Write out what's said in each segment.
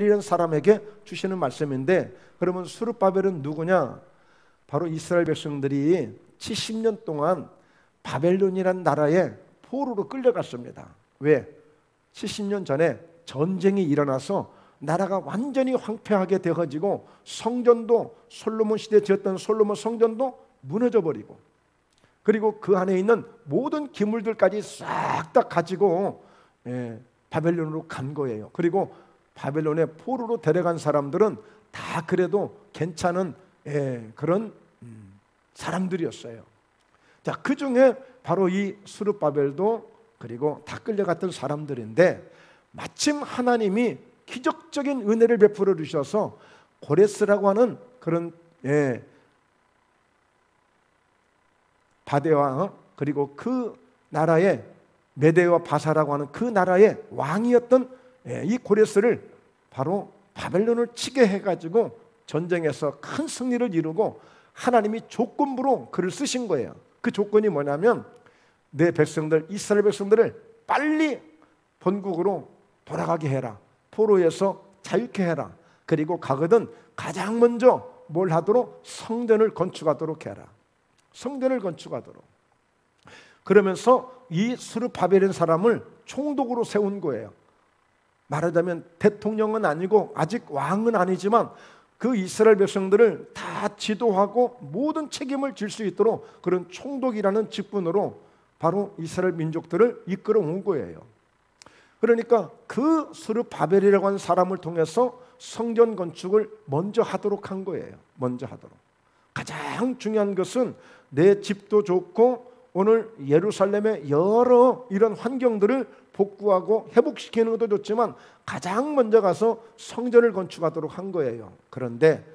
이라는 사람에게 주시는 말씀인데, 그러면 스룹바벨은 누구냐? 바로 이스라엘 백성들이 70년 동안 바벨론이라는 나라에 포로로 끌려갔습니다. 왜? 70년 전에 전쟁이 일어나서 나라가 완전히 황폐하게 되어지고, 성전도 솔로몬 시대에 지었던 솔로몬 성전도 무너져 버리고, 그리고 그 안에 있는 모든 기물들까지 싹 다 가지고 바벨론으로 간 거예요. 그리고 바벨론에 포로로 데려간 사람들은 다 그래도 괜찮은 그런 사람들이었어요. 자, 그 중에 바로 이 스룹바벨도 그리고 다 끌려갔던 사람들인데, 마침 하나님이 기적적인 은혜를 베풀어 주셔서 고레스라고 하는 그런 바데와 그리고 그 나라의 메데와 바사라고 하는 그 나라의 왕이었던 이 고레스를 바로 바벨론을 치게 해가지고 전쟁에서 큰 승리를 이루고, 하나님이 조건부로 그를 쓰신 거예요. 그 조건이 뭐냐면, 내 백성들, 이스라엘 백성들을 빨리 본국으로 돌아가게 해라. 포로에서 자유케 해라. 그리고 가거든 가장 먼저 뭘 하도록? 성전을 건축하도록 해라. 성전을 건축하도록. 그러면서 이 스룹바벨이라는 사람을 총독으로 세운 거예요. 말하자면 대통령은 아니고 아직 왕은 아니지만 그 이스라엘 백성들을 다 지도하고 모든 책임을 질 수 있도록 그런 총독이라는 직분으로 바로 이스라엘 민족들을 이끌어 온 거예요. 그러니까 그 스룹바벨이라고 하는 사람을 통해서 성전 건축을 먼저 하도록 한 거예요. 먼저 하도록. 가장 중요한 것은 내 집도 좋고 오늘 예루살렘의 여러 이런 환경들을 복구하고 회복시키는 것도 좋지만 가장 먼저 가서 성전을 건축하도록 한 거예요. 그런데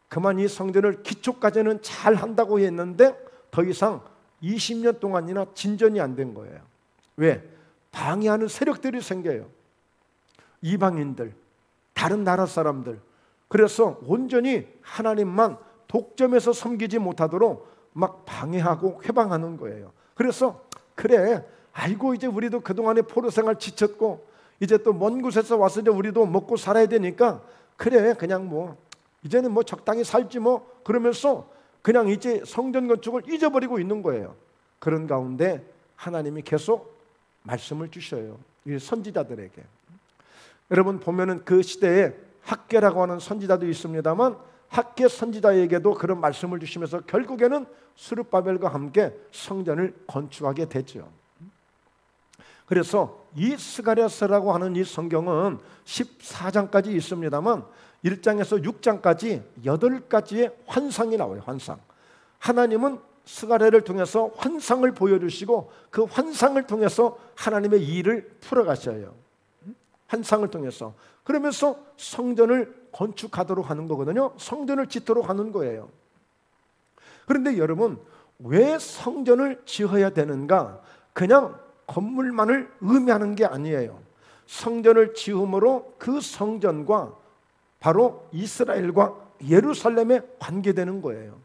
그만 이 성전을 기초까지는 잘 한다고 했는데 더 이상 20년 동안이나 진전이 안 된 거예요. 왜? 방해하는 세력들이 생겨요. 이방인들, 다른 나라 사람들. 그래서 온전히 하나님만 독점해서 섬기지 못하도록 막 방해하고 회방하는 거예요. 그래서 그래, 아이고 이제 우리도 그동안에 포로 생활 지쳤고 이제 또 먼 곳에서 와서 이제 우리도 먹고 살아야 되니까 그래, 그냥 뭐 이제는 뭐 적당히 살지 뭐, 그러면서 그냥 이제 성전 건축을 잊어버리고 있는 거예요. 그런 가운데 하나님이 계속 말씀을 주셔요. 이 선지자들에게. 여러분 보면은 그 시대에 학개라고 하는 선지자도 있습니다만, 학개 선지자에게도 그런 말씀을 주시면서 결국에는 스룹바벨과 함께 성전을 건축하게 되죠. 그래서 이 스가랴서라고 하는 이 성경은 14장까지 있습니다만 1장에서 6장까지 8가지의 환상이 나와요. 환상. 하나님은 스가랴를 통해서 환상을 보여주시고 그 환상을 통해서 하나님의 일을 풀어가셔요. 환상을 통해서. 그러면서 성전을 건축하도록 하는 거거든요. 성전을 짓도록 하는 거예요. 그런데 여러분, 왜 성전을 지어야 되는가? 그냥 건물만을 의미하는 게 아니에요. 성전을 지음으로 그 성전과 바로 이스라엘과 예루살렘에 관계되는 거예요.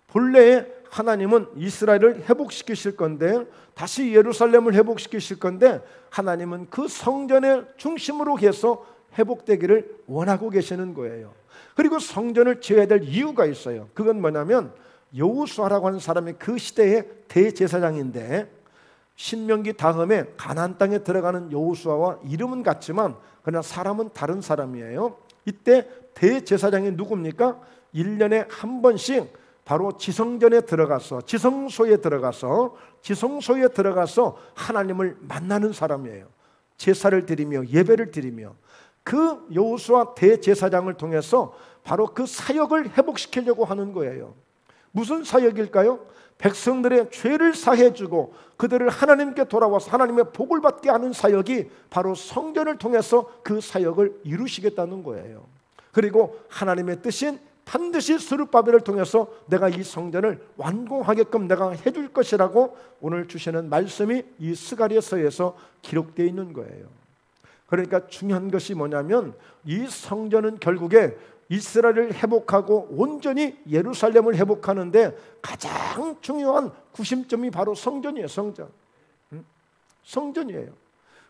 본래에 하나님은 이스라엘을 회복시키실 건데, 다시 예루살렘을 회복시키실 건데, 하나님은 그 성전의 중심으로 해서 회복되기를 원하고 계시는 거예요. 그리고 성전을 지어야 될 이유가 있어요. 그건 뭐냐면 여호수아라고 하는 사람이 그 시대의 대제사장인데, 신명기 다음에 가나안 땅에 들어가는 여호수아와 이름은 같지만 그러나 사람은 다른 사람이에요. 이때 대제사장이 누굽니까? 1년에 한 번씩 바로 지성전에 들어가서 지성소에 들어가서 하나님을 만나는 사람이에요. 제사를 드리며 예배를 드리며, 그 여호수아 대제사장을 통해서 바로 그 사역을 회복시키려고 하는 거예요. 무슨 사역일까요? 백성들의 죄를 사해주고 그들을 하나님께 돌아와서 하나님의 복을 받게 하는 사역이 바로 성전을 통해서 그 사역을 이루시겠다는 거예요. 그리고 하나님의 뜻인 반드시 스룹바벨을 통해서 내가 이 성전을 완공하게끔 내가 해줄 것이라고 오늘 주시는 말씀이 이 스가랴서에서 기록되어 있는 거예요. 그러니까 중요한 것이 뭐냐면 이 성전은 결국에 이스라엘을 회복하고 온전히 예루살렘을 회복하는데 가장 중요한 구심점이 바로 성전이에요. 성전이에요.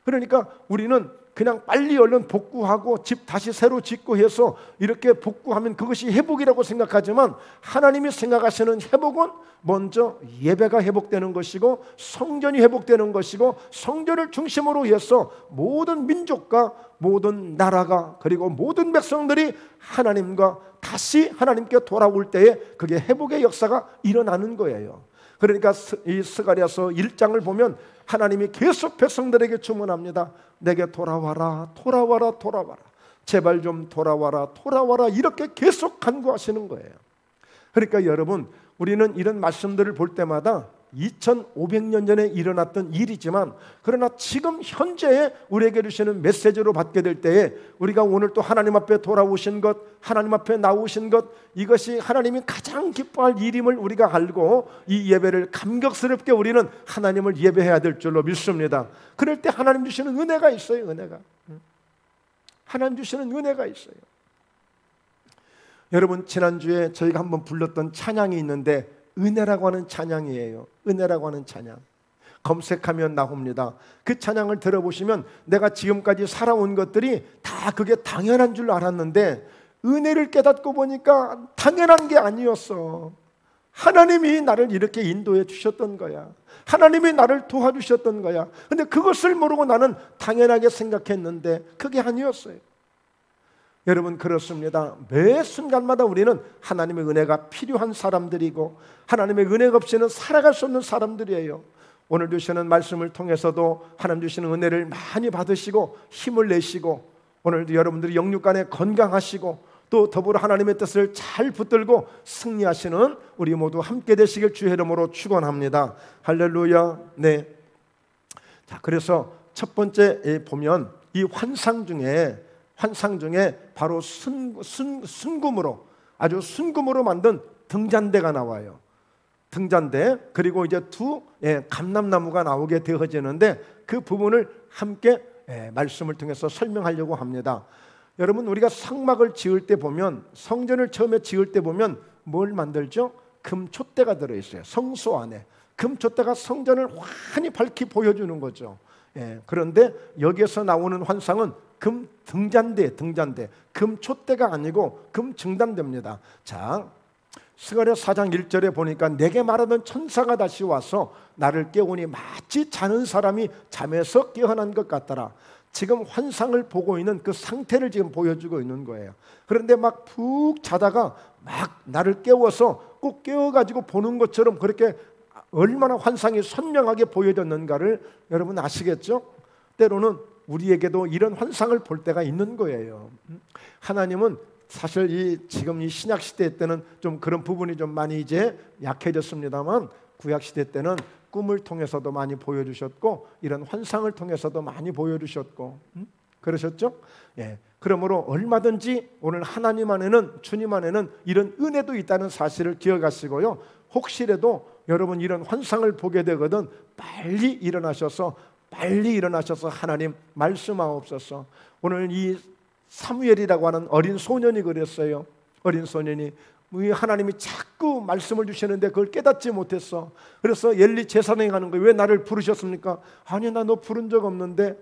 그러니까 우리는 그냥 빨리 얼른 복구하고 집 다시 새로 짓고 해서 이렇게 복구하면 그것이 회복이라고 생각하지만, 하나님이 생각하시는 회복은 먼저 예배가 회복되는 것이고 성전이 회복되는 것이고, 성전을 중심으로 해서 모든 민족과 모든 나라가 그리고 모든 백성들이 하나님과 다시 하나님께 돌아올 때에 그게 회복의 역사가 일어나는 거예요. 그러니까 이 스가랴서 1장을 보면 하나님이 계속 백성들에게 주문합니다. 내게 돌아와라, 돌아와라, 돌아와라. 제발 좀 돌아와라, 돌아와라. 이렇게 계속 간구하시는 거예요. 그러니까 여러분, 우리는 이런 말씀들을 볼 때마다 2500년 전에 일어났던 일이지만, 그러나 지금 현재에 우리에게 주시는 메시지로 받게 될 때에 우리가 오늘 또 하나님 앞에 돌아오신 것, 하나님 앞에 나오신 것, 이것이 하나님이 가장 기뻐할 일임을 우리가 알고 이 예배를 감격스럽게 우리는 하나님을 예배해야 될 줄로 믿습니다. 그럴 때 하나님 주시는 은혜가 있어요. 은혜가, 하나님 주시는 은혜가 있어요. 여러분, 지난주에 저희가 한번 불렀던 찬양이 있는데 은혜라고 하는 찬양이에요. 은혜라고 하는 찬양, 검색하면 나옵니다. 그 찬양을 들어보시면 내가 지금까지 살아온 것들이 다 그게 당연한 줄 알았는데 은혜를 깨닫고 보니까 당연한 게 아니었어. 하나님이 나를 이렇게 인도해 주셨던 거야. 하나님이 나를 도와주셨던 거야. 근데 그것을 모르고 나는 당연하게 생각했는데 그게 아니었어요. 여러분, 그렇습니다. 매 순간마다 우리는 하나님의 은혜가 필요한 사람들이고 하나님의 은혜가 없이는 살아갈 수 없는 사람들이에요. 오늘 주시는 말씀을 통해서도 하나님 주시는 은혜를 많이 받으시고 힘을 내시고, 오늘도 여러분들이 영육간에 건강하시고 또 더불어 하나님의 뜻을 잘 붙들고 승리하시는 우리 모두 함께 되시길 주의 이름으로 축원합니다. 할렐루야. 네. 자, 그래서 첫 번째 보면 이 환상 중에 바로 순금으로, 아주 순금으로 만든 등잔대가 나와요. 등잔대, 그리고 이제 두 감람나무가 나오게 되어지는데 그 부분을 함께 말씀을 통해서 설명하려고 합니다. 여러분, 우리가 성막을 지을 때 보면, 성전을 처음에 지을 때 보면 뭘 만들죠? 금촛대가 들어있어요. 성소 안에 금촛대가 성전을 환히 밝히 보여주는 거죠. 그런데 여기에서 나오는 환상은 금 등잔대, 금촛대가 아니고 금증단대입니다. 자, 스가랴 4장 1절에 보니까 내게 말하던 천사가 다시 와서 나를 깨우니 마치 자는 사람이 잠에서 깨어난 것 같더라. 지금 환상을 보고 있는 그 상태를 지금 보여주고 있는 거예요. 그런데 막 푹 자다가 막 나를 깨워서 꼭 깨워가지고 보는 것처럼 그렇게 얼마나 환상이 선명하게 보여졌는가를 여러분 아시겠죠? 때로는 우리에게도 이런 환상을 볼 때가 있는 거예요. 하나님은 사실 지금 이 신약 시대 때는 좀 그런 부분이 좀 많이 이제 약해졌습니다만, 구약 시대 때는 꿈을 통해서도 많이 보여주셨고 이런 환상을 통해서도 많이 보여주셨고 그러셨죠? 그러므로 얼마든지 오늘 하나님 안에는, 주님 안에는 이런 은혜도 있다는 사실을 기억하시고요. 혹시라도 여러분 이런 환상을 보게 되거든 빨리 일어나셔서 하나님 말씀하옵소서. 오늘 이 사무엘이라고 하는 어린 소년이 그랬어요. 어린 소년이 하나님이 자꾸 말씀을 주시는데 그걸 깨닫지 못했어. 그래서 엘리 제사장이 가는 거예요. 왜 나를 부르셨습니까? 아니, 나 너 부른 적 없는데.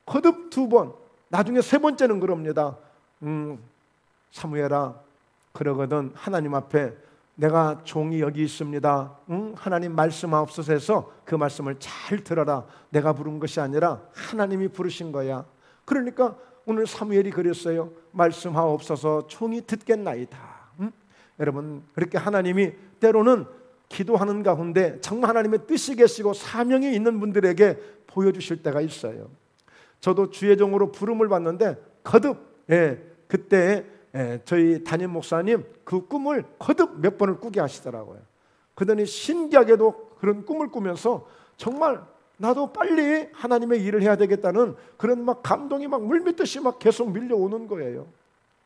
거듭 2번, 나중에 3번째는 그럽니다. 사무엘아, 그러거든 하나님 앞에 내가 종이 여기 있습니다. 하나님 말씀하옵소서 해서 그 말씀을 잘 들어라. 내가 부른 것이 아니라 하나님이 부르신 거야. 그러니까 오늘 사무엘이 그랬어요. 말씀하옵소서, 종이 듣겠나이다. 여러분, 그렇게 하나님이 때로는 기도하는 가운데 정말 하나님의 뜻이 계시고 사명이 있는 분들에게 보여주실 때가 있어요. 저도 주의 종으로 부름을 받는데 거듭 그때 저희 담임 목사님 그 꿈을 거듭 몇 번을 꾸게 하시더라고요. 그러더니 신기하게도 그런 꿈을 꾸면서 정말 나도 빨리 하나님의 일을 해야 되겠다는 그런 막 감동이 막 물밀듯이 막 계속 밀려오는 거예요.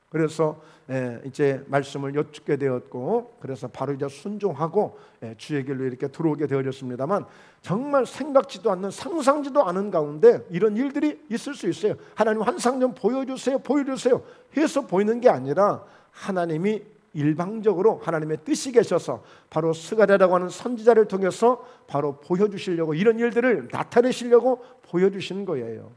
그래서 이제 말씀을 여쭙게 되었고, 그래서 바로 이제 순종하고 주의 길로 이렇게 들어오게 되어졌습니다만, 정말 생각지도 않는, 상상지도 않은 가운데 이런 일들이 있을 수 있어요. 하나님 환상 좀 보여주세요 해서 보이는 게 아니라 하나님이 일방적으로 하나님의 뜻이 계셔서 바로 스가랴라고 하는 선지자를 통해서 바로 보여주시려고, 이런 일들을 나타내시려고 보여주신 거예요.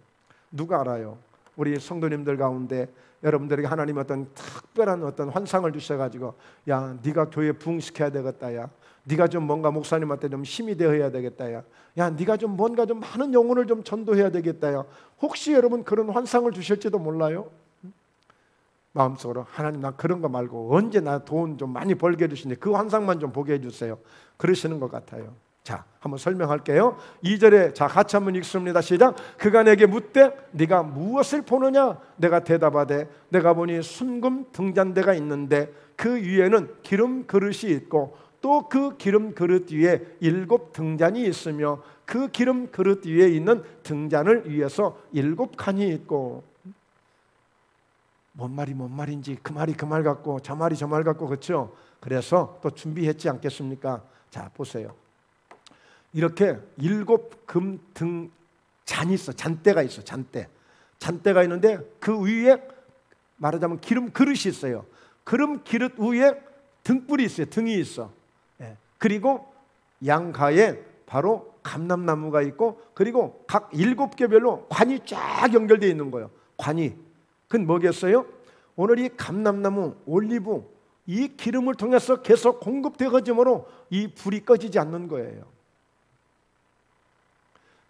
누가 알아요? 우리 성도님들 가운데 여러분들에게 하나님 어떤 특별한 어떤 환상을 주셔가지고 야, 네가 교회 부흥시켜야 되겠다. 야, 네가 좀 뭔가 목사님한테 좀 힘이 되어야 되겠다. 야, 네가 좀 뭔가 좀 많은 영혼을 좀 전도해야 되겠다. 야, 혹시 여러분 그런 환상을 주실지도 몰라요. 마음속으로 하나님 나 그런 거 말고 언제 나 돈 좀 많이 벌게 해주시니 그 환상만 좀 보게 해주세요. 그러시는 것 같아요. 자, 한번 설명할게요. 2절에 자 같이 한번 읽습니다. 시작. 그가 내게 묻되 네가 무엇을 보느냐? 내가 대답하되 내가 보니 순금 등잔대가 있는데 그 위에는 기름 그릇이 있고 또 그 기름 그릇 위에 7 등잔이 있으며 그 기름 그릇 위에 있는 등잔을 위에서 7 칸이 있고. 뭔 말인지 그 말이 그 말 같고 저 말이 저 말 같고 그렇죠? 그래서 또 준비했지 않겠습니까? 자 보세요. 이렇게 7 금 등잔이 있어. 잔대가 있어. 잔대가 있는데 그 위에 말하자면 기름 그릇이 있어요. 기름 그릇 위에 등불이 있어요. 등이 있어. 그리고 양가에 바로 감람나무가 있고 그리고 각 7개별로 관이 쫙 연결되어 있는 거예요. 관이. 그건 뭐겠어요? 오늘 이 감람나무, 올리브 이 기름을 통해서 계속 공급되어짐으로 이 불이 꺼지지 않는 거예요.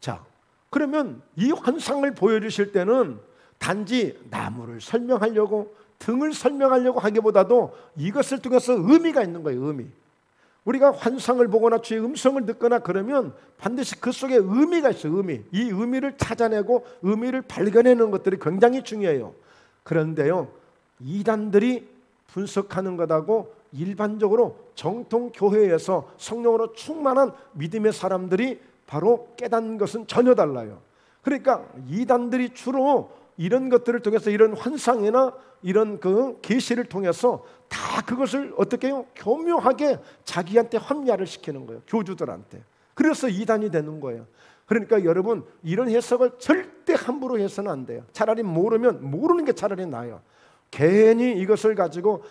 자, 그러면 이 환상을 보여주실 때는 단지 나무를 설명하려고 등을 설명하려고 하기보다도 이것을 통해서 의미가 있는 거예요. 의미. 우리가 환상을 보거나 주의 음성을 듣거나 그러면 반드시 그 속에 의미가 있어요. 의미. 이 의미를 찾아내고 의미를 발견하는 것들이 굉장히 중요해요. 그런데요, 이단들이 분석하는 것하고 일반적으로 정통 교회에서 성령으로 충만한 믿음의 사람들이 바로 깨닫는 것은 전혀 달라요. 그러니까 이단들이 주로 이런 것들을 통해서 이런 환상이나 이런 그 계시를 통해서 다 그것을 어떻게 해요? 교묘하게 자기한테 합리화를 시키는 거예요. 교주들한테. 그래서 이단이 되는 거예요. 그러니까 여러분 이런 해석을 절대 함부로 해서는 안 돼요. 차라리 모르면 모르는 게 차라리 나아요. 괜히 이것을 가지고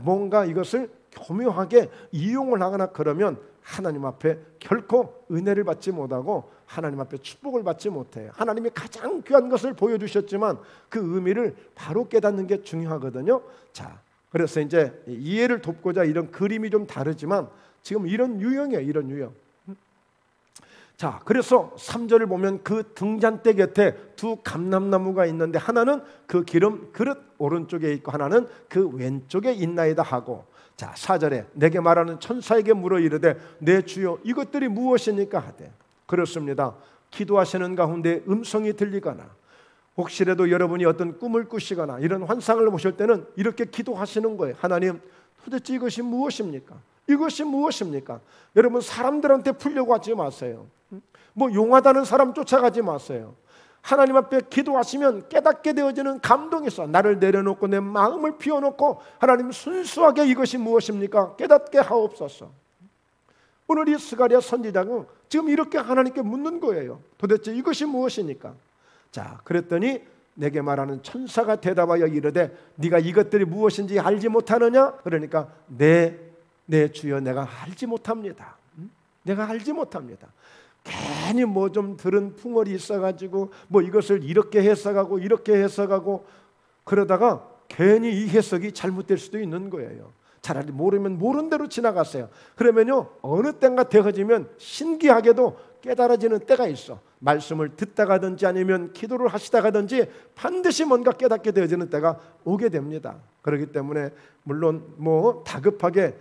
뭔가 이것을 교묘하게 이용을 하거나 그러면 하나님 앞에 결코 은혜를 받지 못하고 하나님 앞에 축복을 받지 못해요. 하나님이 가장 귀한 것을 보여주셨지만 그 의미를 바로 깨닫는 게 중요하거든요. 자, 그래서 이제 이해를 돕고자 이런 그림이 좀 다르지만 지금 이런 유형이에요. 이런 유형. 자, 그래서 3절을 보면 그 등잔대 곁에 2 감람나무가 있는데 하나는 그 기름 그릇 오른쪽에 있고 하나는 그 왼쪽에 있나이다 하고, 자 4절에 내게 말하는 천사에게 물어 이르되 내 주여 이것들이 무엇이니까 하되. 그렇습니다. 기도하시는 가운데 음성이 들리거나 혹시라도 여러분이 어떤 꿈을 꾸시거나 이런 환상을 보실 때는 이렇게 기도하시는 거예요. 하나님 도대체 이것이 무엇입니까? 이것이 무엇입니까? 여러분 사람들한테 풀려고 하지 마세요. 뭐 용하다는 사람 쫓아가지 마세요. 하나님 앞에 기도하시면 깨닫게 되어지는 감동이 있어. 나를 내려놓고 내 마음을 비워놓고 하나님 순수하게 이것이 무엇입니까? 깨닫게 하옵소서. 오늘 이 스가랴 선지자는 지금 이렇게 하나님께 묻는 거예요. 도대체 이것이 무엇이니까? 자, 그랬더니 내게 말하는 천사가 대답하여 이르되 네가 이것들이 무엇인지 알지 못하느냐? 그러니까 내 주여 내가 알지 못합니다. 내가 알지 못합니다. 괜히 뭐 좀 들은 풍월이 있어가지고 뭐 이것을 이렇게 해석하고 이렇게 해석하고 그러다가 괜히 이 해석이 잘못될 수도 있는 거예요. 차라리 모르면 모른 대로 지나갔어요. 그러면요 어느 때가 되어지면 신기하게도 깨달아지는 때가 있어. 말씀을 듣다가든지 아니면 기도를 하시다가든지 반드시 뭔가 깨닫게 되어지는 때가 오게 됩니다. 그렇기 때문에 물론 뭐 다급하게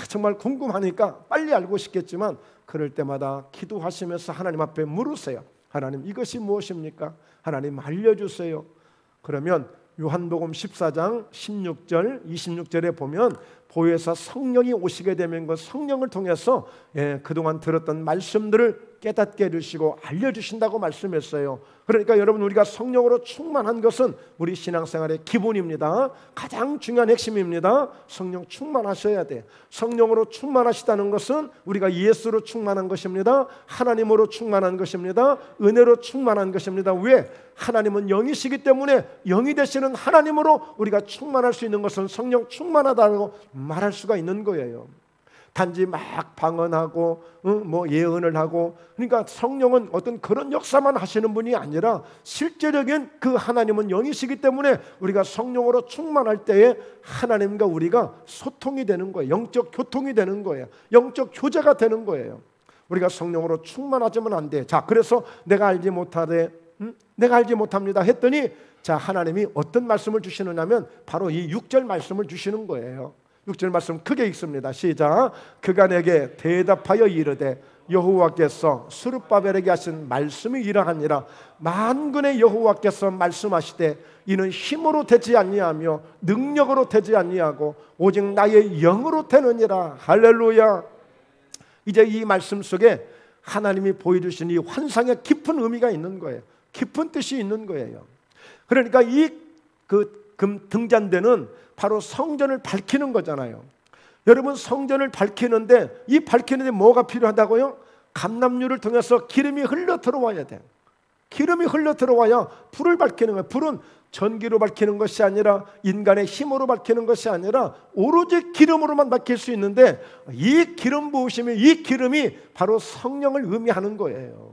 정말 궁금하니까 빨리 알고 싶겠지만 그럴 때마다 기도하시면서 하나님 앞에 물으세요. 하나님 이것이 무엇입니까? 하나님 알려주세요. 그러면 요한복음 14장 16절 26절에 보면 보혜사 성령이 오시게 되면 그 성령을 통해서 그동안 들었던 말씀들을 깨닫게 해주시고 알려주신다고 말씀했어요. 그러니까 여러분 우리가 성령으로 충만한 것은 우리 신앙생활의 기본입니다. 가장 중요한 핵심입니다. 성령 충만하셔야 돼. 성령으로 충만하시다는 것은 우리가 예수로 충만한 것입니다. 하나님으로 충만한 것입니다. 은혜로 충만한 것입니다. 왜? 하나님은 영이시기 때문에 영이 되시는 하나님으로 우리가 충만할 수 있는 것은 성령 충만하다고 말할 수가 있는 거예요. 단지 막 방언하고 뭐 예언을 하고, 그러니까 성령은 어떤 그런 역사만 하시는 분이 아니라 실제적인 그 하나님은 영이시기 때문에 우리가 성령으로 충만할 때에 하나님과 우리가 소통이 되는 거예요. 영적 교통이 되는 거예요. 영적 교제가 되는 거예요. 우리가 성령으로 충만하지면 안 돼. 자, 그래서 내가 알지 못하되 내가 알지 못합니다 했더니, 자, 하나님이 어떤 말씀을 주시느냐면 바로 이 6절 말씀을 주시는 거예요. 6절 말씀 크게 읽습니다. 시작. 그가 내게 대답하여 이르되 여호와께서 스룹바벨에게 하신 말씀이 이러하니라. 만군의 여호와께서 말씀하시되 이는 힘으로 되지 아니하며 능력으로 되지 아니하고 오직 나의 영으로 되느니라. 할렐루야. 이제 이 말씀 속에 하나님이 보여주신 이 환상에 깊은 의미가 있는 거예요. 깊은 뜻이 있는 거예요. 그러니까 이 등잔대는 바로 성전을 밝히는 거잖아요. 여러분, 성전을 밝히는데 이 밝히는데 뭐가 필요하다고요? 감람유를 통해서 기름이 흘러 들어와야 돼요. 기름이 흘러 들어와야 불을 밝히는 거예요. 불은 전기로 밝히는 것이 아니라 인간의 힘으로 밝히는 것이 아니라 오로지 기름으로만 밝힐 수 있는데, 이 기름 부으심이, 이 기름이 바로 성령을 의미하는 거예요.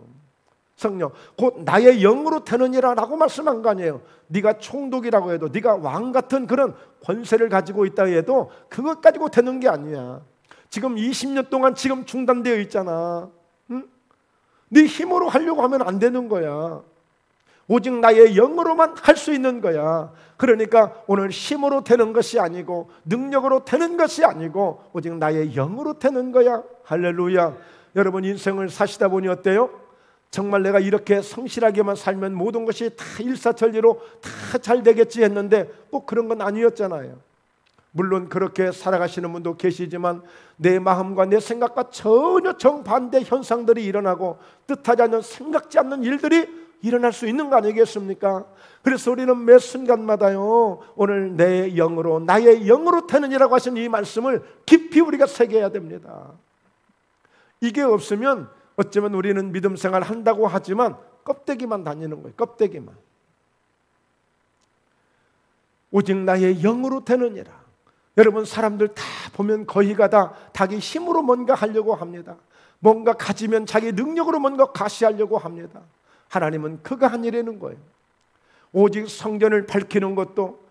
성령, 곧 나의 영으로 되느니라 라고 말씀한 거 아니에요. 네가 총독이라고 해도, 네가 왕 같은 그런 권세를 가지고 있다 해도 그것 가지고 되는 게 아니야. 지금 20년 동안 지금 중단되어 있잖아. 응? 네 힘으로 하려고 하면 안 되는 거야. 오직 나의 영으로만 할 수 있는 거야. 그러니까 오늘 힘으로 되는 것이 아니고 능력으로 되는 것이 아니고 오직 나의 영으로 되는 거야. 할렐루야. 여러분, 인생을 사시다 보니 어때요? 정말 내가 이렇게 성실하게만 살면 모든 것이 다 일사천리로 다 잘 되겠지 했는데 꼭 그런 건 아니었잖아요. 물론 그렇게 살아가시는 분도 계시지만 내 마음과 내 생각과 전혀 정반대 현상들이 일어나고 뜻하지 않는, 생각지 않는 일들이 일어날 수 있는 거 아니겠습니까? 그래서 우리는 매 순간마다요, 오늘 내 영으로, 나의 영으로 되느니라고 하신 이 말씀을 깊이 우리가 새겨야 됩니다. 이게 없으면 어쩌면 우리는 믿음 생활 한다고 하지만 껍데기만 다니는 거예요. 껍데기만. 오직 나의 영으로 되느니라. 여러분, 사람들 다 보면 거의가 다 자기 힘으로 뭔가 하려고 합니다. 뭔가 가지면 자기 능력으로 뭔가 가시하려고 합니다. 하나님은 그가 한 일이는 거예요. 오직 성전을 밝히는 것도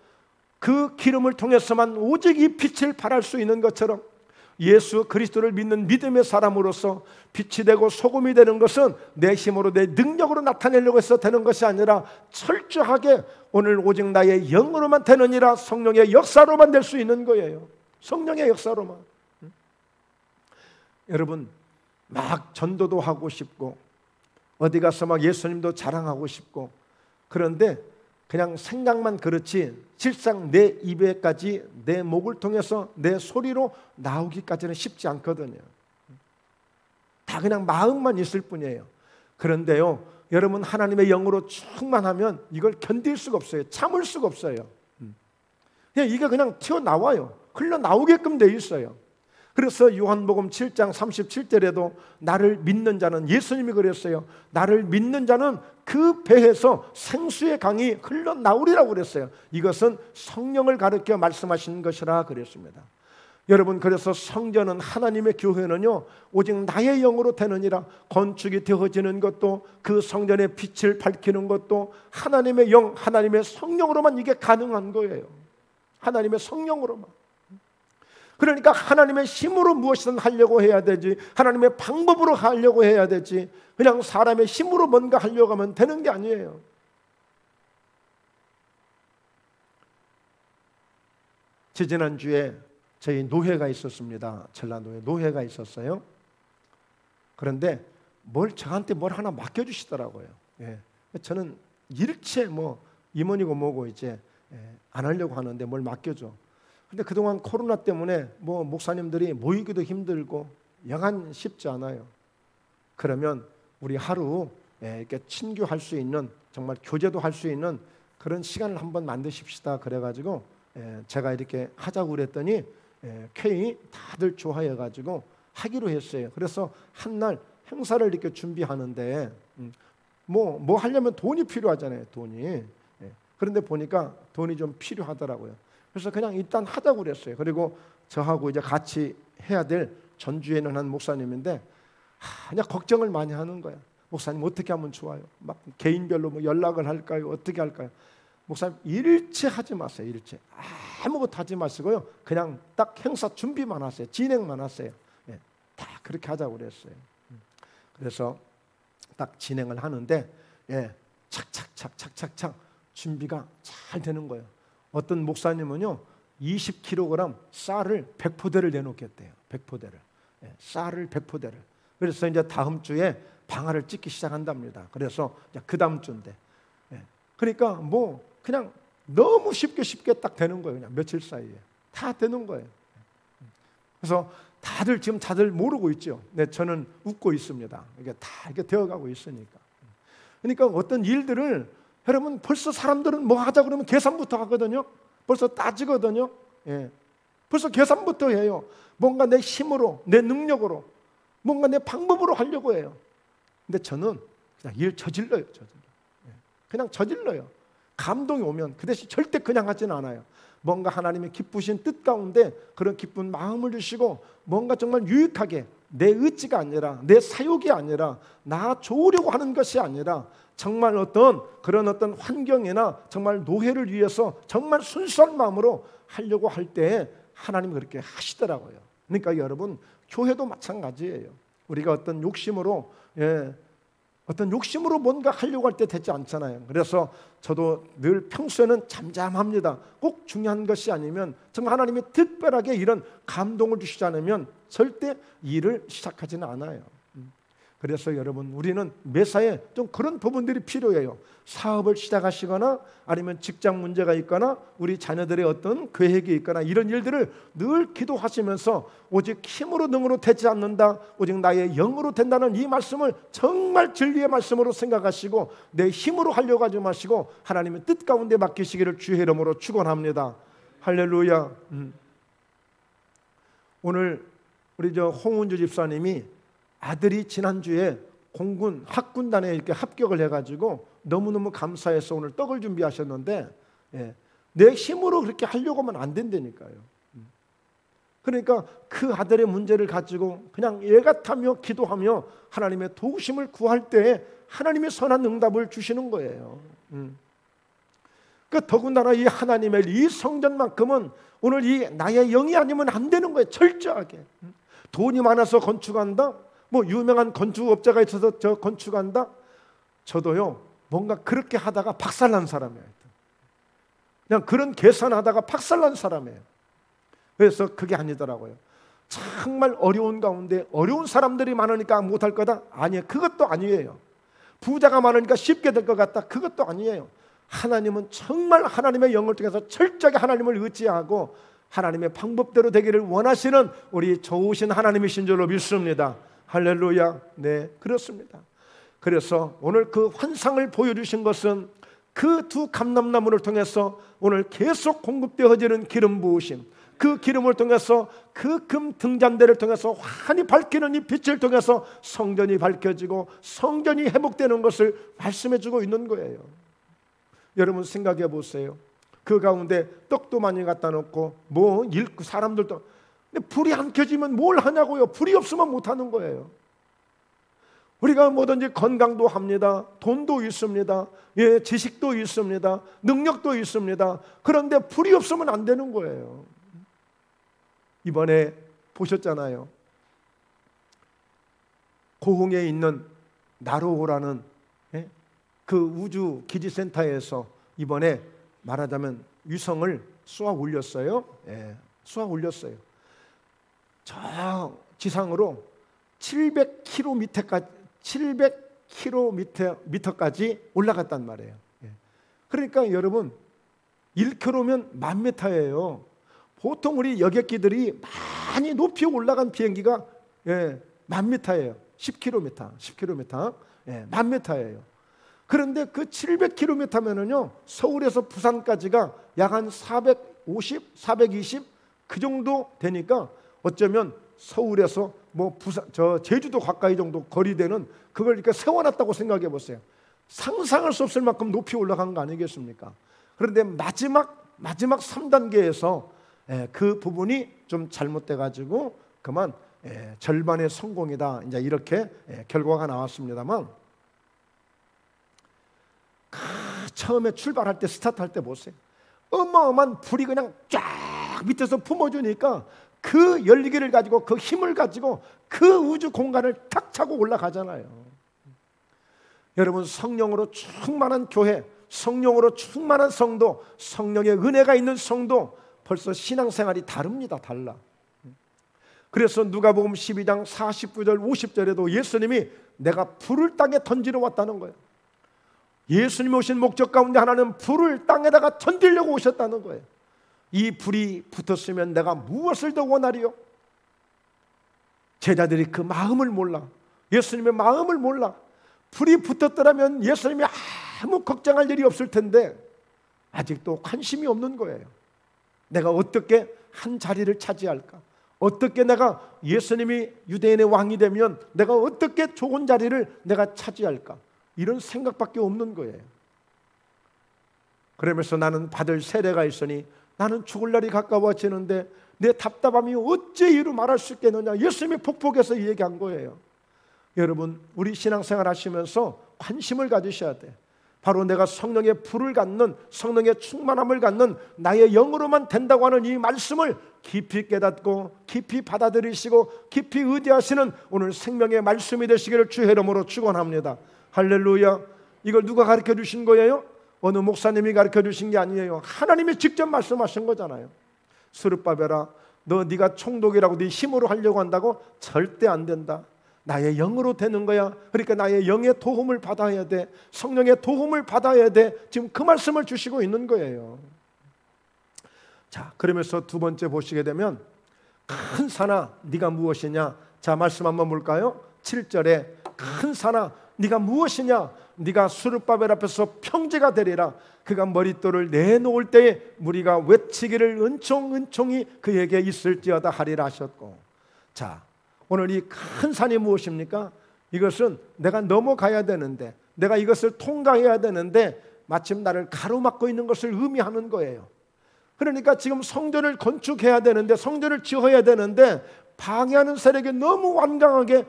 그 기름을 통해서만 오직 이 빛을 발할 수 있는 것처럼 예수 그리스도를 믿는 믿음의 사람으로서 빛이 되고 소금이 되는 것은 내 힘으로, 내 능력으로 나타내려고 해서 되는 것이 아니라 철저하게 오늘 오직 나의 영으로만 되느니라, 성령의 역사로만 될 수 있는 거예요. 성령의 역사로만. 여러분, 막 전도도 하고 싶고 어디 가서 막 예수님도 자랑하고 싶고, 그런데 그냥 생각만 그렇지 실상 내 입에까지, 내 목을 통해서 내 소리로 나오기까지는 쉽지 않거든요. 다 그냥 마음만 있을 뿐이에요. 그런데요, 여러분, 하나님의 영으로 충만하면 이걸 견딜 수가 없어요. 참을 수가 없어요. 그냥 이게 그냥 튀어나와요. 흘러나오게끔 돼 있어요. 그래서 요한복음 7장 37절에도 나를 믿는 자는, 예수님이 그랬어요. 나를 믿는 자는 그 배에서 생수의 강이 흘러나오리라고 그랬어요. 이것은 성령을 가르쳐 말씀하시는 것이라 그랬습니다. 여러분, 그래서 성전은, 하나님의 교회는요, 오직 나의 영으로 되느니라. 건축이 되어지는 것도, 그 성전의 빛을 밝히는 것도 하나님의 영, 하나님의 성령으로만 이게 가능한 거예요. 하나님의 성령으로만. 그러니까 하나님의 힘으로 무엇이든 하려고 해야 되지, 하나님의 방법으로 하려고 해야 되지, 그냥 사람의 힘으로 뭔가 하려고 하면 되는 게 아니에요. 지지난주에 저희 노회가 있었습니다. 전라도에 노회가 있었어요. 그런데 저한테 뭘 하나 맡겨주시더라고요. 예. 저는 일체 뭐 임원이고 뭐고 이제 안 하려고 하는데 뭘 맡겨줘. 근데 그동안 코로나 때문에 뭐 목사님들이 모이기도 힘들고 여간 쉽지 않아요. 그러면 우리 하루 이렇게 친교할 수 있는, 정말 교제도 할 수 있는 그런 시간을 한번 만드십시다. 그래가지고 제가 이렇게 하자고 그랬더니 쾌히 다들 좋아해가지고 하기로 했어요. 그래서 한날 행사를 이렇게 준비하는데 뭐 하려면 돈이 필요하잖아요. 돈이. 그런데 보니까 돈이 좀 필요하더라고요. 그래서 그냥 일단 하자고 그랬어요. 그리고 저하고 이제 같이 해야 될 전주에는 한 목사님인데 그냥 걱정을 많이 하는 거야. 목사님 어떻게 하면 좋아요? 막 개인별로 뭐 연락을 할까요? 어떻게 할까요? 목사님 일체 하지 마세요. 일체 아무것도 하지 마시고요. 그냥 딱 행사 준비만 하세요. 진행만 하세요. 예, 다 그렇게 하자고 그랬어요. 그래서 딱 진행을 하는데 착착착착착착 준비가 잘 되는 거예요. 어떤 목사님은요 20kg 쌀을 100포대를 내놓겠대요. 100포대를. 쌀을 100포대를. 그래서 이제 다음 주에 방아를 찍기 시작한답니다. 그래서 그 다음 주인데, 그러니까 뭐 그냥 너무 쉽게 딱 되는 거예요. 그냥 며칠 사이에 다 되는 거예요. 그래서 다들 지금 모르고 있죠. 네, 저는 웃고 있습니다. 이게 다 이렇게 되어가고 있으니까. 그러니까 어떤 일들을 여러분 벌써 사람들은 뭐 하자 그러면 계산부터 하거든요. 벌써 따지거든요. 벌써 계산부터 해요. 뭔가 내 힘으로, 내 능력으로, 뭔가 내 방법으로 하려고 해요. 근데 저는 그냥 일 저질러요. 그냥 저질러요. 감동이 오면 그 대신 절대 그냥 하지는 않아요. 뭔가 하나님의 기쁘신 뜻 가운데 그런 기쁜 마음을 주시고 뭔가 정말 유익하게 내 의지가 아니라 내 사욕이 아니라 나 좋으려고 하는 것이 아니라 정말 그런 어떤 환경이나 정말 노예를 위해서 정말 순수한 마음으로 하려고 할 때 하나님이 그렇게 하시더라고요. 그러니까 여러분 교회도 마찬가지예요. 우리가 어떤 욕심으로 뭔가 하려고 할 때 되지 않잖아요. 그래서 저도 늘 평소에는 잠잠합니다. 꼭 중요한 것이 아니면 정말 하나님이 특별하게 이런 감동을 주시지 않으면 절대 일을 시작하지는 않아요. 그래서 여러분 우리는 매사에 좀 그런 부분들이 필요해요. 사업을 시작하시거나 아니면 직장 문제가 있거나 우리 자녀들의 어떤 계획이 있거나 이런 일들을 늘 기도하시면서 오직 힘으로 능으로 되지 않는다, 오직 나의 영으로 된다는 이 말씀을 정말 진리의 말씀으로 생각하시고 내 힘으로 하려고 하지 마시고 하나님의 뜻 가운데 맡기시기를 주의 이름으로 축원합니다. 할렐루야. 오늘 우리 홍은주 집사님이 아들이 지난주에 공군 학군단에 이렇게 합격을 해가지고 너무너무 감사해서 오늘 떡을 준비하셨는데 내 힘으로 그렇게 하려고 하면 안 된다니까요. 그러니까 그 아들의 문제를 가지고 그냥 애같하며 기도하며 하나님의 도우심을 구할 때 하나님의 선한 응답을 주시는 거예요. 그 더군다나 이 하나님의 이 성전만큼은 오늘 이 나의 영이 아니면 안 되는 거예요. 철저하게. 돈이 많아서 건축한다, 뭐 유명한 건축업자가 있어서 저 건축한다. 저도요 뭔가 그렇게 하다가 박살난 사람이에요. 그냥 그런 계산하다가 박살난 사람이에요. 그래서 그게 아니더라고요. 정말 어려운 가운데 어려운 사람들이 많으니까 못할 거다? 아니에요. 그것도 아니에요. 부자가 많으니까 쉽게 될 것 같다? 그것도 아니에요. 하나님은 정말 하나님의 영을 통해서 철저하게 하나님을 의지하고 하나님의 방법대로 되기를 원하시는 우리 좋으신 하나님이신 줄로 믿습니다. 할렐루야. 네, 그렇습니다. 그래서 오늘 그 환상을 보여주신 것은 그 두 감람나무를 통해서 오늘 계속 공급되어지는 기름 부으심, 그 기름을 통해서 그 금 등잔대를 통해서 환히 밝히는 이 빛을 통해서 성전이 밝혀지고 성전이 회복되는 것을 말씀해주고 있는 거예요. 여러분 생각해 보세요. 그 가운데 떡도 많이 갖다 놓고 뭐 사람들도, 근데 불이 안 켜지면 뭘 하냐고요. 불이 없으면 못 하는 거예요. 우리가 뭐든지 건강도 합니다. 돈도 있습니다. 지식도 있습니다. 능력도 있습니다. 그런데 불이 없으면 안 되는 거예요. 이번에 보셨잖아요. 고흥에 있는 나로호라는 그 우주 기지센터에서 이번에 말하자면 위성을 쏘아 올렸어요. 쏘아 올렸어요. 저 지상으로 700km까지 올라갔단 말이에요. 그러니까 여러분 1km면 10,000m예요. 보통 우리 여객기들이 많이 높이 올라간 비행기가 10,000m예요. 10km, 10,000m예요. 그런데 그 700km면은요 서울에서 부산까지가 약 한 450, 420 그 정도 되니까 어쩌면 서울에서 뭐 부산, 제주도 가까이 정도 거리되는 그걸 이렇게 세워놨다고 생각해 보세요. 상상할 수 없을 만큼 높이 올라간 거 아니겠습니까? 그런데 마지막 3단계에서 그 부분이 좀 잘못돼 가지고 그만 절반의 성공이다. 이제 이렇게 결과가 나왔습니다만, 처음에 출발할 때, 스타트할 때 보세요. 어마어마한 불이 그냥 쫙 밑에서 품어주니까 그 열기를 가지고, 그 힘을 가지고 그 우주 공간을 탁 차고 올라가잖아요. 여러분, 성령으로 충만한 교회, 성령으로 충만한 성도, 성령의 은혜가 있는 성도, 벌써 신앙생활이 다릅니다. 달라. 그래서 누가복음 12장 49절 50절에도 예수님이 내가 불을 땅에 던지러 왔다는 거예요. 예수님이 오신 목적 가운데 하나는 불을 땅에다가 던지려고 오셨다는 거예요. 이 불이 붙었으면 내가 무엇을 더 원하리요? 제자들이 그 마음을 몰라. 예수님의 마음을 몰라. 불이 붙었더라면 예수님이 아무 걱정할 일이 없을 텐데 아직도 관심이 없는 거예요. 내가 어떻게 한 자리를 차지할까? 어떻게 내가 예수님이 유대인의 왕이 되면 내가 어떻게 좋은 자리를 내가 차지할까? 이런 생각밖에 없는 거예요. 그러면서 나는 받을 세례가 있으니 나는 죽을 날이 가까워지는데 내 답답함이 어째 이루 말할 수 있겠느냐. 예수님이 폭폭해서 얘기한 거예요. 여러분, 우리 신앙생활 하시면서 관심을 가지셔야 돼. 바로 내가 성령의 불을 갖는, 성령의 충만함을 갖는 나의 영으로만 된다고 하는 이 말씀을 깊이 깨닫고 깊이 받아들이시고 깊이 의지하시는 오늘 생명의 말씀이 되시기를 주의 이름으로 축원합니다. 할렐루야. 이걸 누가 가르쳐 주신 거예요? 어느 목사님이 가르쳐 주신 게 아니에요. 하나님이 직접 말씀하신 거잖아요. 스룹바벨아, 네가 총독이라고 네 힘으로 하려고 한다고? 절대 안 된다. 나의 영으로 되는 거야. 그러니까 나의 영의 도움을 받아야 돼. 성령의 도움을 받아야 돼. 지금 그 말씀을 주시고 있는 거예요. 자, 그러면서 두 번째 보시게 되면 큰 산아 네가 무엇이냐. 자, 말씀 한번 볼까요? 7절에 큰 산아 네가 무엇이냐. 네가 스룹바벨 앞에서 평지가 되리라. 그가 머릿돌을 내놓을 때에 무리가 외치기를 은총이 그에게 있을지어다 하리라 하셨고. 자, 오늘 이 큰 산이 무엇입니까? 이것은 내가 넘어가야 되는데, 내가 이것을 통과해야 되는데 마침 나를 가로막고 있는 것을 의미하는 거예요. 그러니까 지금 성전을 건축해야 되는데, 성전을 지어야 되는데 방해하는 세력이 너무 완강하게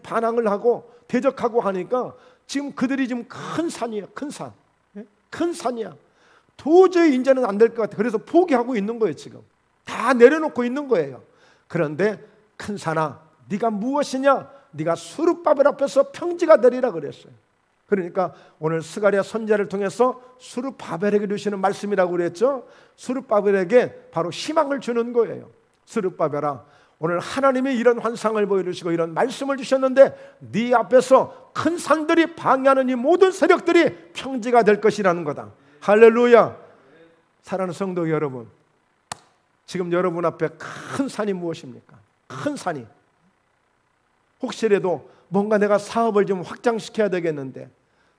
반항을 하고 대적하고 하니까 지금 그들이 지금 큰 산이에요. 큰 산. 큰 산이야. 도저히 이제는 안 될 것 같아. 그래서 포기하고 있는 거예요. 지금 다 내려놓고 있는 거예요. 그런데 큰 산아 네가 무엇이냐. 네가 스룹바벨 앞에서 평지가 되리라 그랬어요. 그러니까 오늘 스가랴 선지자를 통해서 스룹바벨에게 주시는 말씀이라고 그랬죠. 스룹바벨에게 바로 희망을 주는 거예요. 스룹바벨아, 오늘 하나님이 이런 환상을 보여주시고 이런 말씀을 주셨는데 네 앞에서 큰 산들이 방해하는 이 모든 세력들이 평지가 될 것이라는 거다. 할렐루야. 사랑하는 성도 여러분, 지금 여러분 앞에 큰 산이 무엇입니까? 큰 산이. 혹시라도 뭔가 내가 사업을 좀 확장시켜야 되겠는데,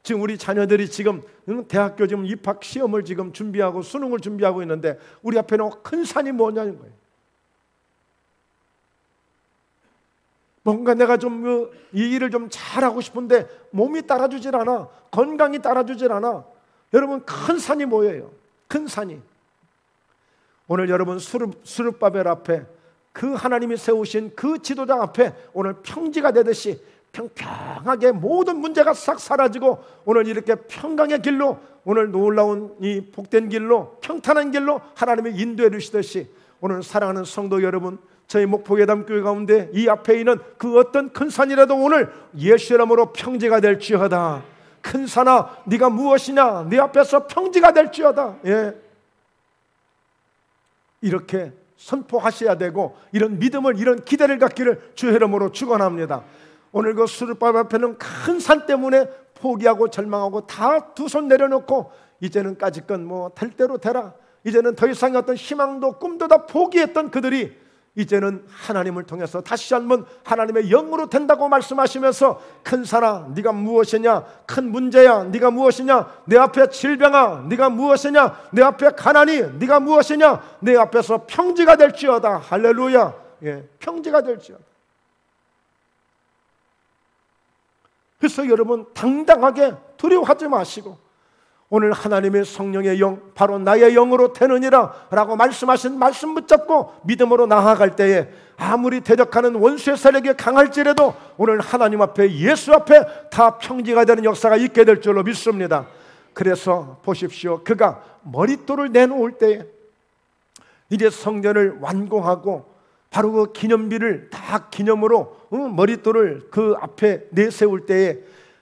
지금 우리 자녀들이 지금 대학교 지금 입학 시험을 지금 준비하고 수능을 준비하고 있는데 우리 앞에는 큰 산이 뭐냐는 거예요. 뭔가 내가 좀 이 일을 좀 잘하고 싶은데 몸이 따라주질 않아. 건강이 따라주질 않아. 여러분, 큰 산이 뭐예요? 큰 산이. 오늘 여러분 스룹바벨 앞에 그 하나님이 세우신 그 지도자 앞에 오늘 평지가 되듯이 평평하게 모든 문제가 싹 사라지고 오늘 이렇게 평강의 길로, 오늘 놀라운 이 복된 길로, 평탄한 길로 하나님이 인도해 주시듯이 오늘 사랑하는 성도 여러분, 저희 목포예담교회 가운데 이 앞에 있는 그 어떤 큰 산이라도 오늘 예수 이름으로 평지가 될지어다. 큰 산아 네가 무엇이냐. 네 앞에서 평지가 될지어다. 예. 이렇게 선포하셔야 되고 이런 믿음을, 이런 기대를 갖기를 주의 이름으로 축원합니다. 오늘 그 스룹바벨 앞에는 큰 산 때문에 포기하고 절망하고 다 두 손 내려놓고 이제는 까짓건 뭐 될 대로 되라. 이제는 더 이상의 어떤 희망도 꿈도 다 포기했던 그들이 이제는 하나님을 통해서 다시 한번 하나님의 영으로 된다고 말씀하시면서 큰 산아 네가 무엇이냐. 큰 문제야 네가 무엇이냐. 내 앞에 질병아 네가 무엇이냐. 내 앞에 가난이 네가 무엇이냐. 내 앞에서 평지가 될지어다. 할렐루야. 예, 평지가 될지어다. 그래서 여러분 당당하게 두려워하지 마시고 오늘 하나님의 성령의 영, 바로 나의 영으로 되느니라 라고 말씀하신 말씀 붙잡고 믿음으로 나아갈 때에 아무리 대적하는 원수의 세력이 강할지라도 오늘 하나님 앞에, 예수 앞에 다 평지가 되는 역사가 있게 될 줄로 믿습니다. 그래서 보십시오. 그가 머릿돌을 내놓을 때에 이제 성전을 완공하고 바로 그 기념비를 다 기념으로 머릿돌을 그 앞에 내세울 때에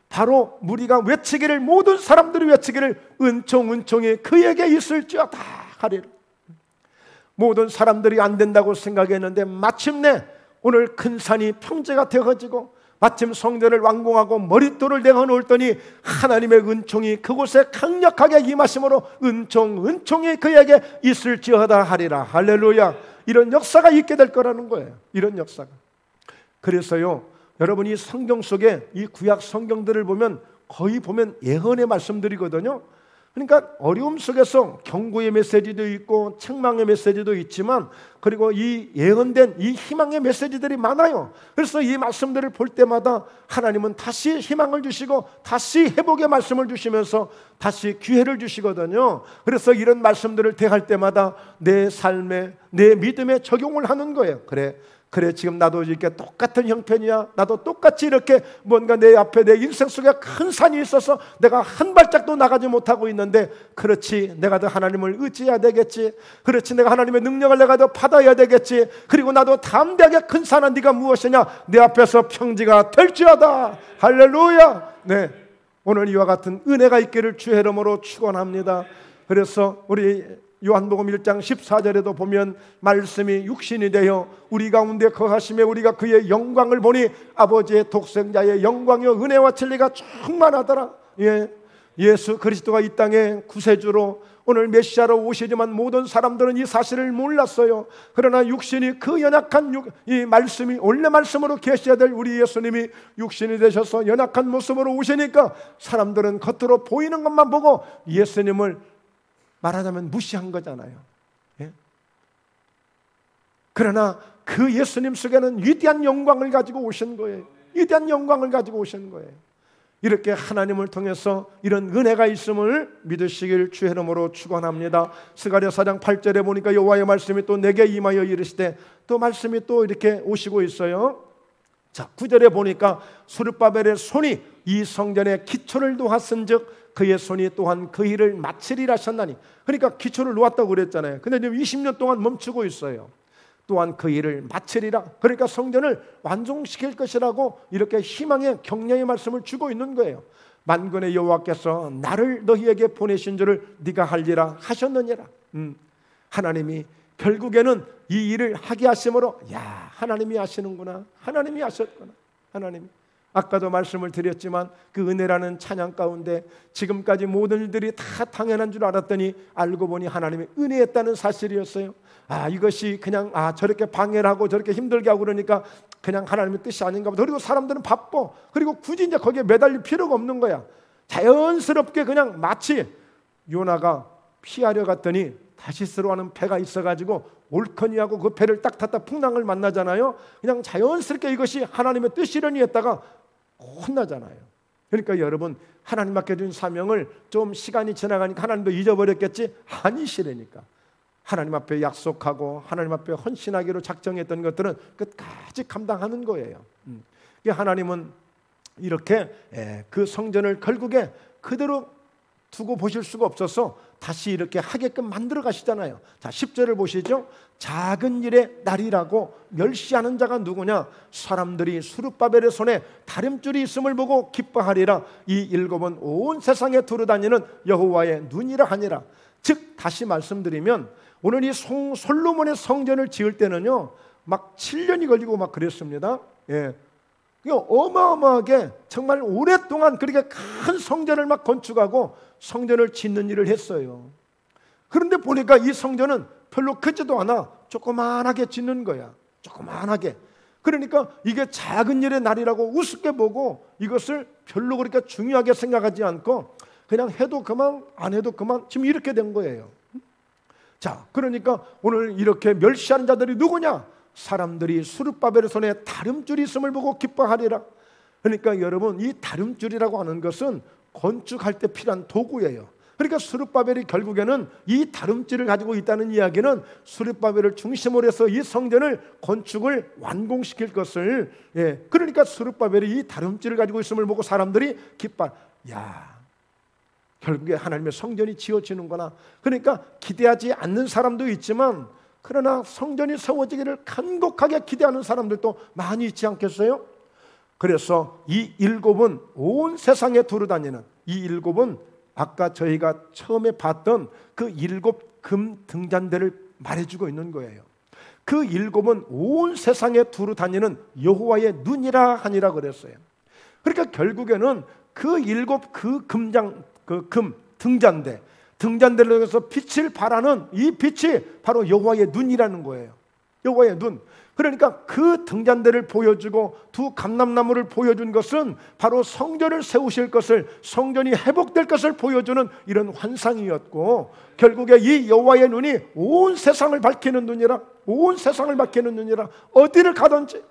바로 무리가 외치기를, 모든 사람들이 외치기를, 은총 은총이 그에게 있을지어다 하리라. 모든 사람들이 안 된다고 생각했는데 마침내 오늘 큰 산이 평지가 되어지고 마침 성전을 완공하고 머릿돌을 내어놓았더니 하나님의 은총이 그곳에 강력하게 임하심으로 은총 은총이 그에게 있을지어다 하리라. 할렐루야. 이런 역사가 있게 될 거라는 거예요. 이런 역사가. 그래서요, 여러분이 성경 속에 이 구약 성경들을 보면 거의 보면 예언의 말씀들이거든요. 그러니까 어려움 속에서 경고의 메시지도 있고 책망의 메시지도 있지만, 그리고 이 예언된 이 희망의 메시지들이 많아요. 그래서 이 말씀들을 볼 때마다 하나님은 다시 희망을 주시고 다시 회복의 말씀을 주시면서 다시 기회를 주시거든요. 그래서 이런 말씀들을 대할 때마다 내 삶에, 내 믿음에 적용을 하는 거예요. 그래 지금 나도 이렇게 똑같은 형편이야. 나도 똑같이 이렇게 뭔가 내 앞에 내 인생 속에 큰 산이 있어서 내가 한 발짝도 나가지 못하고 있는데, 그렇지, 내가 더 하나님을 의지해야 되겠지. 그렇지, 내가 하나님의 능력을 내가 더 받아야 되겠지. 그리고 나도 담대하게 큰 산은 네가 무엇이냐, 내 앞에서 평지가 될지어다. 할렐루야. 네, 오늘 이와 같은 은혜가 있기를 주의 이름으로 축원합니다. 그래서 우리 요한복음 1장 14절에도 보면 말씀이 육신이 되어 우리 가운데 거하심에 우리가 그의 영광을 보니 아버지의 독생자의 영광이요 은혜와 진리가 충만하더라. 예수 그리스도가 이 땅에 구세주로 오늘 메시아로 오시지만 모든 사람들은 이 사실을 몰랐어요. 그러나 육신이, 그 연약한 이 말씀이, 원래 말씀으로 계셔야 될 우리 예수님이 육신이 되셔서 연약한 모습으로 오시니까 사람들은 겉으로 보이는 것만 보고 예수님을 말하자면 무시한 거잖아요. 예? 그러나 그 예수님 속에는 위대한 영광을 가지고 오신 거예요. 위대한 영광을 가지고 오신 거예요. 이렇게 하나님을 통해서 이런 은혜가 있음을 믿으시길 주의 이름으로 축원합니다. 스가랴 4장 8절에 보니까 여호와의 말씀이 또 내게 임하여 이르시되, 또 말씀이 또 이렇게 오시고 있어요. 자, 9절에 보니까 스룹바벨의 손이 이 성전의 기초를 놓았은즉 그의 손이 또한 그 일을 마치리라 하셨나니. 그러니까 기초를 놓았다고 그랬잖아요. 근데 지금 20년 동안 멈추고 있어요. 또한 그 일을 마치리라. 그러니까 성전을 완성시킬 것이라고 이렇게 희망의 격려의 말씀을 주고 있는 거예요. 만군의 여호와께서 나를 너희에게 보내신 줄을 네가 할리라 하셨느니라. 하나님이 결국에는 이 일을 하게 하심으로, 야, 하나님이 하시는구나, 하나님이 하셨구나. 하나님이, 아까도 말씀을 드렸지만 그 은혜라는 찬양 가운데 지금까지 모든 일들이 다 당연한 줄 알았더니 알고 보니 하나님이 은혜였다는 사실이었어요. 이것이 그냥 저렇게 방해를 하고 저렇게 힘들게 하고 그러니까 그냥 하나님의 뜻이 아닌가 보다. 그리고 사람들은 바빠. 그리고 굳이 이제 거기에 매달릴 필요가 없는 거야. 자연스럽게 그냥 마치 요나가 피하려 갔더니 다시스로 배가 있어가지고 올커니하고 그 배를 딱 탔다 풍랑을 만나잖아요. 그냥 자연스럽게 이것이 하나님의 뜻이려니 했다가 혼나잖아요. 그러니까 여러분, 하나님 맡겨준 사명을 좀 시간이 지나가니까 하나님도 잊어버렸겠지? 아니시라니까. 하나님 앞에 약속하고 하나님 앞에 헌신하기로 작정했던 것들은 끝까지 감당하는 거예요. 하나님은 이렇게 그 성전을 결국에 그대로 두고 보실 수가 없어서 다시 이렇게 하게끔 만들어 가시잖아요. 자, 10절을 보시죠. 작은 일의 날이라고 멸시하는 자가 누구냐? 사람들이 스룹바벨의 손에 다림줄이 있음을 보고 기뻐하리라. 이 일곱은 온 세상에 두루다니는 여호와의 눈이라 하니라. 즉, 다시 말씀드리면 오늘 이 솔로몬의 성전을 지을 때는요, 막 7년이 걸리고 막 그랬습니다. 어마어마하게 정말 오랫동안 그렇게 큰 성전을 막 건축하고 성전을 짓는 일을 했어요. 그런데 보니까 이 성전은 별로 크지도 않아. 조그만하게 짓는 거야. 조그만하게. 그러니까 이게 작은 일의 날이라고 우습게 보고 이것을 별로 그렇게 중요하게 생각하지 않고 그냥 해도 그만, 안 해도 그만, 지금 이렇게 된 거예요. 자, 그러니까 오늘 이렇게 멸시하는 자들이 누구냐? 사람들이 스룹바벨의 손에 다림줄이 있음을 보고 기뻐하리라. 그러니까 여러분, 이 다림줄이라고 하는 것은 건축할 때 필요한 도구예요. 그러니까 스룹바벨이 결국에는 이 다름질을 가지고 있다는 이야기는 스룹바벨을 중심으로 해서 이 성전을 건축을 완공시킬 것을, 그러니까 스룹바벨이 이 다름질을 가지고 있음을 보고 사람들이 기뻐. 야, 결국에 하나님의 성전이 지어지는구나. 그러니까 기대하지 않는 사람도 있지만, 그러나 성전이 세워지기를 간곡하게 기대하는 사람들도 많이 있지 않겠어요? 그래서 이 일곱은 온 세상에 두루다니는, 이 일곱은 아까 저희가 처음에 봤던 그 일곱 금 등잔대를 말해주고 있는 거예요. 그 일곱은 온 세상에 두루다니는 여호와의 눈이라 하니라 그랬어요. 그러니까 결국에는 그 일곱 그 금 등잔대, 등잔대를 통해서 빛을 발하는 이 빛이 바로 여호와의 눈이라는 거예요. 여호와의 눈. 그러니까 그 등잔대를 보여주고 두 감람나무를 보여준 것은 바로 성전을 세우실 것을, 성전이 회복될 것을 보여주는 이런 환상이었고, 결국에 이 여호와의 눈이 온 세상을 밝히는 눈이라, 온 세상을 밝히는 눈이라, 어디를 가든지.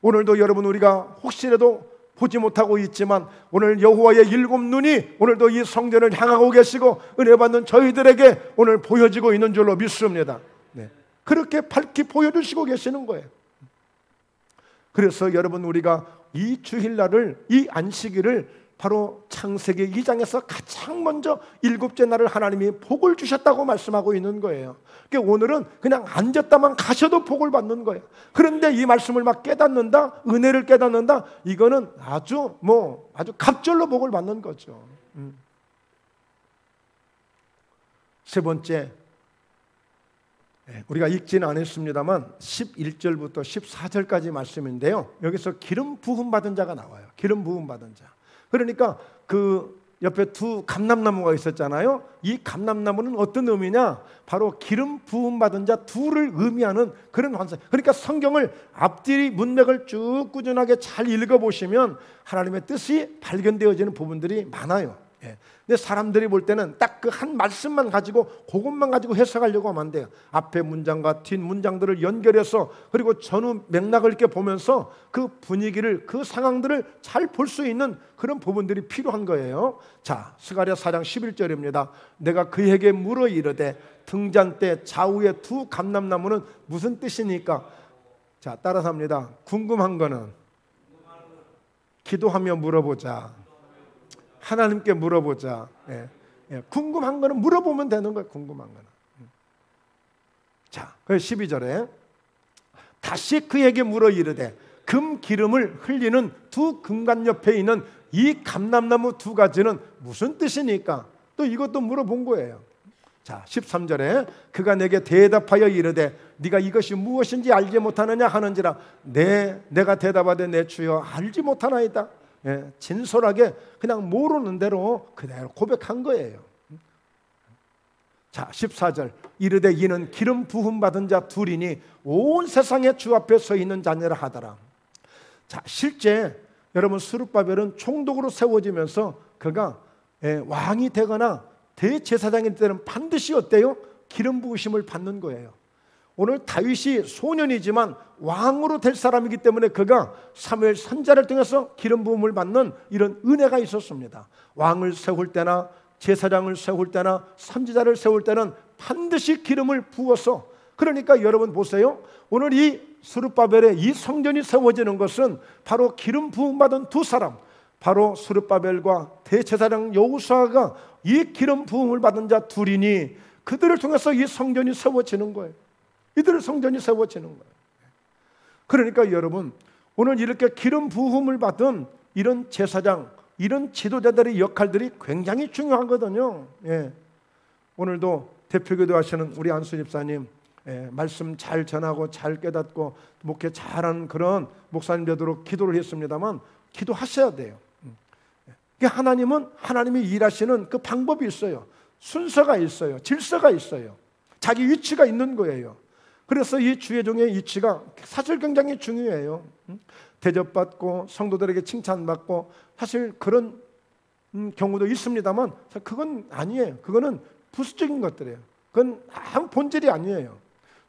오늘도 여러분, 우리가 혹시라도 보지 못하고 있지만 오늘 여호와의 일곱 눈이 오늘도 이 성전을 향하고 계시고 은혜 받는 저희들에게 오늘 보여지고 있는 줄로 믿습니다. 그렇게 밝히 보여주시고 계시는 거예요. 그래서 여러분, 우리가 이 주일날을, 이 안식일을 바로 창세기 2장에서 가장 먼저 일곱째 날을 하나님이 복을 주셨다고 말씀하고 있는 거예요. 그러니까 오늘은 그냥 앉았다만 가셔도 복을 받는 거예요. 그런데 이 말씀을 막 깨닫는다, 은혜를 깨닫는다, 이거는 아주 갑절로 복을 받는 거죠. 세 번째, 우리가 읽지는 않았습니다만 11절부터 14절까지 말씀인데요, 여기서 기름 부음 받은 자가 나와요. 기름 부음 받은 자. 그러니까 그 옆에 두 감람나무가 있었잖아요. 이 감람나무는 어떤 의미냐? 바로 기름 부음 받은 자 둘을 의미하는 그런 환상. 그러니까 성경을 앞뒤 문맥을 쭉 꾸준하게 잘 읽어보시면 하나님의 뜻이 발견되어지는 부분들이 많아요. 근데 사람들이 볼 때는 딱 그 한 말씀만 가지고, 그것만 가지고 해석하려고 하면 안 돼요. 앞에 문장과 뒷 문장들을 연결해서, 그리고 전후 맥락을 이렇게 보면서 그 분위기를, 그 상황들을 잘 볼 수 있는 그런 부분들이 필요한 거예요. 자, 스가랴 4장 11절입니다. 내가 그에게 물어 이르되 등잔대 좌우의 두 감람나무는 무슨 뜻이니까? 자, 따라서 합니다. 궁금한 거는 기도하며 물어보자. 하나님께 물어보자. 궁금한 거는 물어보면 되는 거예요. 궁금한 거는. 자, 12절에 다시 그에게 물어 이르되 금 기름을 흘리는 두 금관 옆에 있는 이 감람나무 두 가지는 무슨 뜻이니까? 또 이것도 물어본 거예요. 자, 13절에 그가 내게 대답하여 이르되 네가 이것이 무엇인지 알지 못하느냐 하는지라. 내가 대답하되 내 주여 알지 못하나이다. 진솔하게 그냥 모르는 대로 그대로 고백한 거예요. 자, 14절 이르되 이는 기름 부음 받은 자 둘이니 온 세상의 주 앞에 서 있는 자녀라 하더라. 자, 실제 여러분, 스룹바벨은 총독으로 세워지면서 그가 왕이 되거나 대제사장이 때는 반드시 어때요? 기름 부으심을 받는 거예요. 오늘 다윗이 소년이지만 왕으로 될 사람이기 때문에 그가 사무엘 선지자를 통해서 기름 부음을 받는 이런 은혜가 있었습니다. 왕을 세울 때나 제사장을 세울 때나 선지자를 세울 때는 반드시 기름을 부어서, 그러니까 여러분 보세요. 오늘 이 스룹바벨의 이 성전이 세워지는 것은 바로 기름 부음 받은 두 사람, 바로 스룹바벨과 대제사장 여호수아가 이 기름 부음을 받은 자 둘이니 그들을 통해서 이 성전이 세워지는 거예요. 이들의 성전이 세워지는 거예요. 그러니까 여러분, 오늘 이렇게 기름 부음을 받은 이런 제사장, 이런 지도자들의 역할들이 굉장히 중요하거든요. 오늘도 대표기도 하시는 우리 안수 집사님, 말씀 잘 전하고 잘 깨닫고 목회 잘하는 그런 목사님 되도록 기도를 했습니다만 기도하셔야 돼요. 하나님은 하나님이 일하시는 그 방법이 있어요. 순서가 있어요. 질서가 있어요. 자기 위치가 있는 거예요. 그래서 이 주의종의 위치가 사실 굉장히 중요해요. 대접받고 성도들에게 칭찬받고, 사실 그런 경우도 있습니다만 그건 아니에요. 그거는 부수적인 것들이에요. 그건 아무 본질이 아니에요.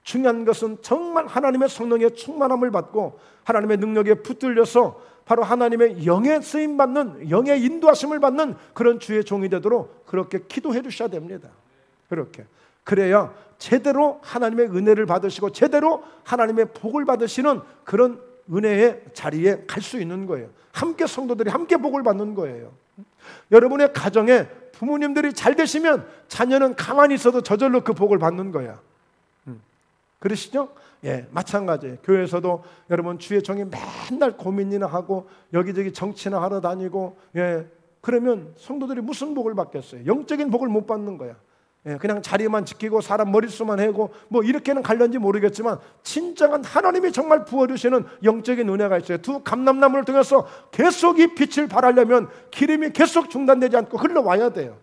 중요한 것은 정말 하나님의 성령의 충만함을 받고 하나님의 능력에 붙들려서 바로 하나님의 영에 쓰임받는, 영의 인도하심을 받는 그런 주의 종이 되도록 그렇게 기도해 주셔야 됩니다. 그렇게 그래야 제대로 하나님의 은혜를 받으시고 제대로 하나님의 복을 받으시는 그런 은혜의 자리에 갈 수 있는 거예요. 함께 성도들이 함께 복을 받는 거예요. 여러분의 가정에 부모님들이 잘 되시면 자녀는 가만히 있어도 저절로 그 복을 받는 거야. 그러시죠? 예, 마찬가지예요. 교회에서도 여러분 주의 종이 맨날 고민이나 하고 여기저기 정치나 하러 다니고, 예, 그러면 성도들이 무슨 복을 받겠어요? 영적인 복을 못 받는 거야. 예, 그냥 자리만 지키고 사람 머릿수만 해고 뭐 이렇게는 갈는지 모르겠지만 진정한 하나님이 정말 부어주시는 영적인 은혜가 있어요. 두 감람나무를 통해서 계속 이 빛을 발하려면 기름이 계속 중단되지 않고 흘러와야 돼요.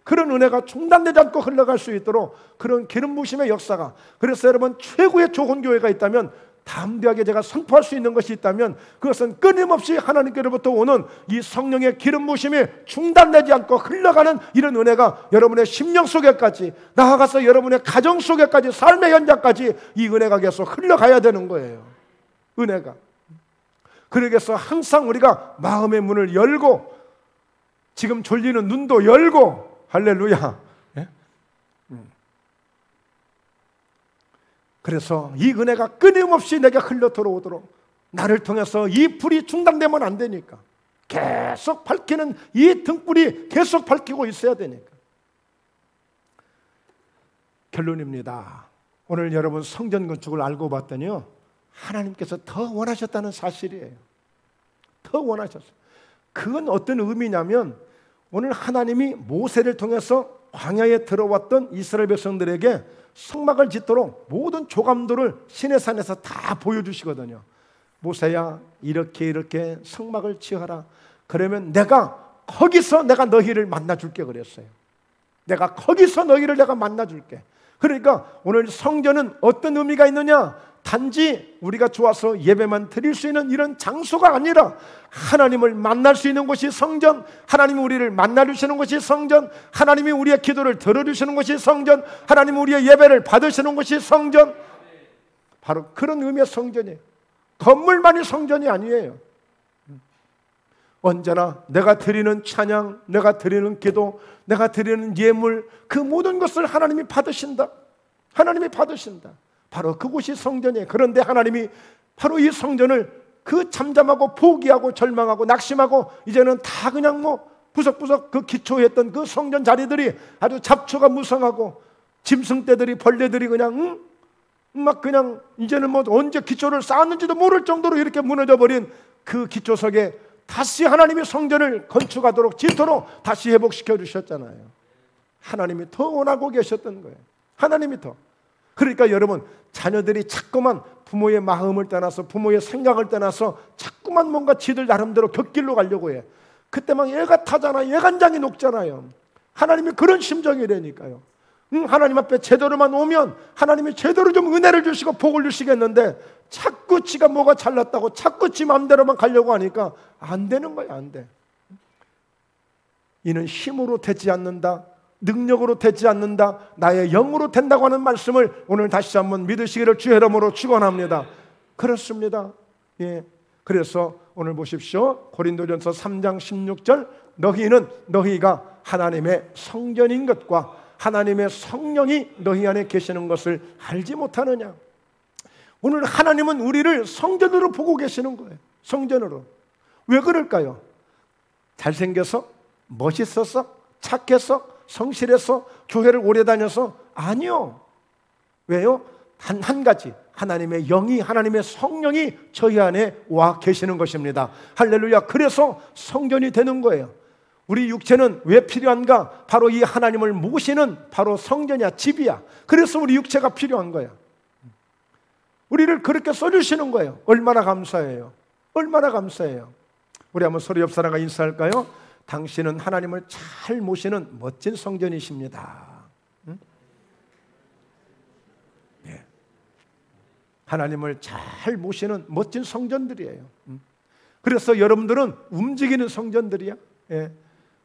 그런 은혜가 중단되지 않고 흘러갈 수 있도록 그런 기름 부으심의 역사가, 그래서 여러분 최고의 좋은 교회가 있다면, 담대하게 제가 선포할 수 있는 것이 있다면 그것은 끊임없이 하나님께로부터 오는 이 성령의 기름 부으심이 중단되지 않고 흘러가는 이런 은혜가 여러분의 심령 속에까지, 나아가서 여러분의 가정 속에까지, 삶의 현장까지 이 은혜가 계속 흘러가야 되는 거예요. 은혜가. 그러기위해서 항상 우리가 마음의 문을 열고 지금 졸리는 눈도 열고, 할렐루야. 예? 그래서 이 은혜가 끊임없이 내게 흘러 들어오도록, 나를 통해서 이 불이 중단되면 안 되니까 계속 밝히는 이 등불이 계속 밝히고 있어야 되니까. 결론입니다. 오늘 여러분 성전 건축을 알고 봤더니요, 하나님께서 더 원하셨다는 사실이에요. 더 원하셨어요. 그건 어떤 의미냐면, 오늘 하나님이 모세를 통해서 광야에 들어왔던 이스라엘 백성들에게 성막을 짓도록 모든 조감도를 시내산에서 다 보여주시거든요. 모세야, 이렇게 성막을 지어라. 그러면 내가 거기서 내가 너희를 만나줄게 그랬어요. 내가 거기서 너희를 내가 만나줄게. 그러니까 오늘 성전은 어떤 의미가 있느냐? 단지 우리가 좋아서 예배만 드릴 수 있는 이런 장소가 아니라 하나님을 만날 수 있는 곳이 성전, 하나님이 우리를 만나주시는 곳이 성전, 하나님이 우리의 기도를 들어주시는 곳이 성전, 하나님이 우리의 예배를 받으시는 곳이 성전. 바로 그런 의미의 성전이에요. 건물만이 성전이 아니에요. 언제나 내가 드리는 찬양, 내가 드리는 기도, 내가 드리는 예물, 그 모든 것을 하나님이 받으신다. 하나님이 받으신다. 바로 그곳이 성전이에요. 그런데 하나님이 바로 이 성전을 그 잠잠하고 포기하고 절망하고 낙심하고 이제는 다 그냥 뭐 부석부석 그 기초했던 그 성전 자리들이 아주 잡초가 무성하고 짐승떼들이, 벌레들이 그냥 막 그냥 이제는 뭐 언제 기초를 쌓았는지도 모를 정도로 이렇게 무너져 버린 그 기초석에 다시 하나님이 성전을 건축하도록 짓도록 다시 회복시켜 주셨잖아요. 하나님이 더 원하고 계셨던 거예요. 하나님이 더. 그러니까 여러분, 자녀들이 자꾸만 부모의 마음을 떠나서, 부모의 생각을 떠나서 자꾸만 뭔가 지들 나름대로 곁길로 가려고 해. 그때 막 애가 타잖아요. 애간장이 녹잖아요. 하나님이 그런 심정이라니까요. 하나님 앞에 제대로만 오면 하나님이 제대로 좀 은혜를 주시고 복을 주시겠는데, 자꾸 지가 뭐가 잘났다고 자꾸 지 마음대로만 가려고 하니까 안 되는 거야. 안 돼. 이는 힘으로 되지 않는다, 능력으로 되지 않는다, 나의 영으로 된다고 하는 말씀을 오늘 다시 한번 믿으시기를 주의 이름으로 축원합니다. 그렇습니다. 예. 그래서 오늘 보십시오. 고린도전서 3장 16절, 너희가 하나님의 성전인 것과 하나님의 성령이 너희 안에 계시는 것을 알지 못하느냐. 오늘 하나님은 우리를 성전으로 보고 계시는 거예요. 성전으로. 왜 그럴까요? 잘생겨서? 멋있어서? 착해서? 성실해서? 교회를 오래 다녀서? 아니요. 왜요? 한 가지, 하나님의 영이, 하나님의 성령이 저희 안에 와 계시는 것입니다. 할렐루야. 그래서 성전이 되는 거예요. 우리 육체는 왜 필요한가? 바로 이 하나님을 모시는 바로 성전이야, 집이야. 그래서 우리 육체가 필요한 거야. 우리를 그렇게 써주시는 거예요. 얼마나 감사해요. 얼마나 감사해요. 우리 한번 서로 옆 사람과 인사할까요? 당신은 하나님을 잘 모시는 멋진 성전이십니다. 응? 예. 하나님을 잘 모시는 멋진 성전들이에요. 그래서 여러분들은 움직이는 성전들이야. 예.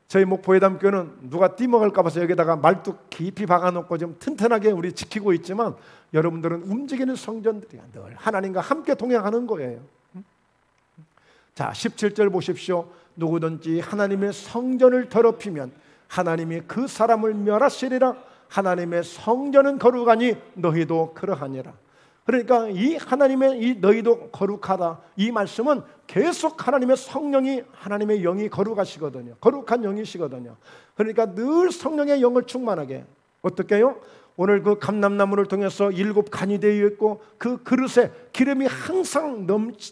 저희 목포회담교는 누가 띠먹을까 봐서 여기다가 말뚝 깊이 박아놓고 좀 튼튼하게 우리 지키고 있지만, 여러분들은 움직이는 성전들이야. 늘 하나님과 함께 동행하는 거예요. 자, 17절 보십시오. 누구든지 하나님의 성전을 더럽히면 하나님이 그 사람을 멸하시리라. 하나님의 성전은 거룩하니 너희도 그러하니라. 그러니까 이 하나님의 이 너희도 거룩하다, 이 말씀은 계속 하나님의 성령이, 하나님의 영이 거룩하시거든요. 거룩한 영이시거든요. 그러니까 늘 성령의 영을 충만하게. 어떻게 해요? 오늘 그 감람나무를 통해서 7간이 되어 있고, 그 그릇에 기름이 항상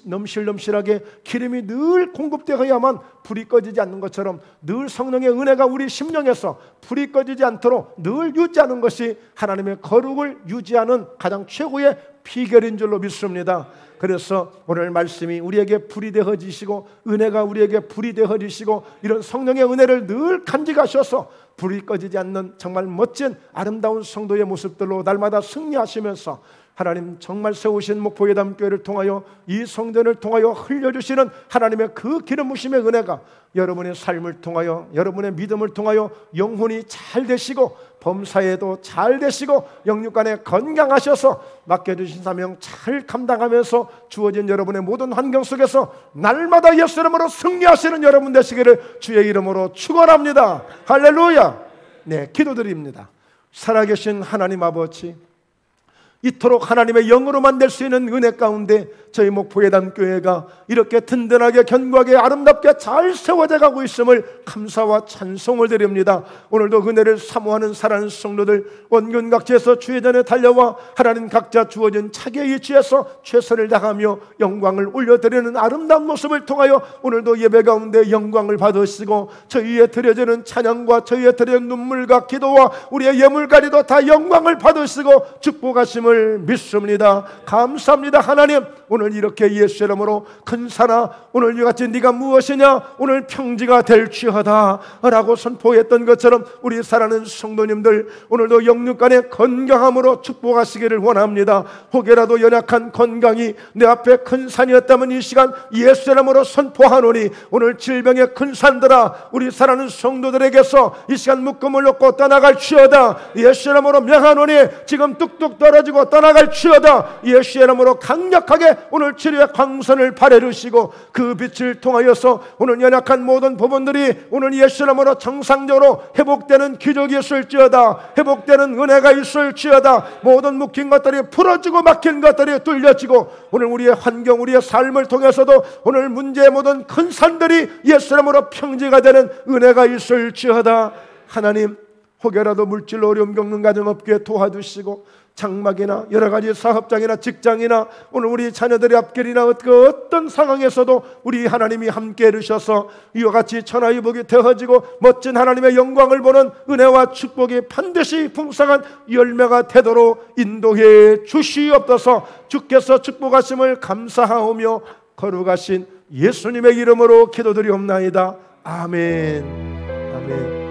넘실넘실하게 기름이 늘 공급되어야만 불이 꺼지지 않는 것처럼, 늘 성령의 은혜가 우리 심령에서 불이 꺼지지 않도록 늘 유지하는 것이 하나님의 거룩을 유지하는 가장 최고의 비결인 줄로 믿습니다. 그래서 오늘 말씀이 우리에게 불이 되어지시고, 은혜가 우리에게 불이 되어지시고, 이런 성령의 은혜를 늘 간직하셔서 불이 꺼지지 않는 정말 멋진 아름다운 성도의 모습들로 날마다 승리하시면서, 하나님 정말 세우신 목포회담교회를 통하여, 이 성전을 통하여 흘려주시는 하나님의 그 기름 부심의 은혜가 여러분의 삶을 통하여, 여러분의 믿음을 통하여 영혼이 잘 되시고, 범사에도 잘 되시고, 영육간에 건강하셔서 맡겨주신 사명 잘 감당하면서 주어진 여러분의 모든 환경 속에서 날마다 예수 이름으로 승리하시는 여러분 되시기를 주의 이름으로 축원합니다. 할렐루야. 네, 기도드립니다. 살아계신 하나님 아버지, 이토록 하나님의 영으로만 될 수 있는 은혜 가운데 저희 목포회담교회가 이렇게 든든하게 견고하게 아름답게 잘 세워져 가고 있음을 감사와 찬송을 드립니다. 오늘도 은혜를 사모하는 사랑하는 성도들 원균 각지에서 주의 전에 달려와 하나님 각자 주어진 차기의 위치에서 최선을 다하며 영광을 올려드리는 아름다운 모습을 통하여 오늘도 예배 가운데 영광을 받으시고, 저희의 드려지는 찬양과 저희의 드려지는 눈물과 기도와 우리의 예물까지도 다 영광을 받으시고 축복하심을 믿습니다. 감사합니다. 하나님, 오늘 이렇게 예수 이름으로 큰사나 오늘 이같이 네가 무엇이냐, 오늘 평지가 될지어다 라고 선포했던 것처럼 우리 사랑하는 성도님들 오늘도 영육간의 건강함으로 축복하시기를 원합니다. 혹여라도 연약한 건강이 내 앞에 큰 산이었다면 이 시간 예수 이름으로 선포하노니, 오늘 질병의 큰 산들아 우리 사랑하는 성도들에게서 이 시간 묶음을 놓고 떠나갈지어다. 예수 이름으로 명하노니 지금 뚝뚝 떨어지고 떠나갈지어다. 예수 이름으로 강력하게 오늘 치료의 광선을 발해주시고, 그 빛을 통하여서 오늘 연약한 모든 부분들이 오늘 예수 이름으로 정상적으로 회복되는 기적이 있을지어다. 회복되는 은혜가 있을지어다. 모든 묶인 것들이 풀어지고 막힌 것들이 뚫려지고, 오늘 우리의 환경, 우리의 삶을 통해서도 오늘 문제의 모든 큰 산들이 예수 이름으로 평지가 되는 은혜가 있을지어다. 하나님, 혹여라도 물질로 어려움 겪는 가정 없게 도와주시고, 장막이나 여러가지 사업장이나 직장이나 오늘 우리 자녀들의 앞길이나 그 어떤 상황에서도 우리 하나님이 함께 해주셔서 이와 같이 천하의복이 되어지고 멋진 하나님의 영광을 보는 은혜와 축복이 반드시 풍성한 열매가 되도록 인도해 주시옵소서. 주께서 축복하심을 감사하오며 거룩하신 예수님의 이름으로 기도드리옵나이다. 아멘. 아멘.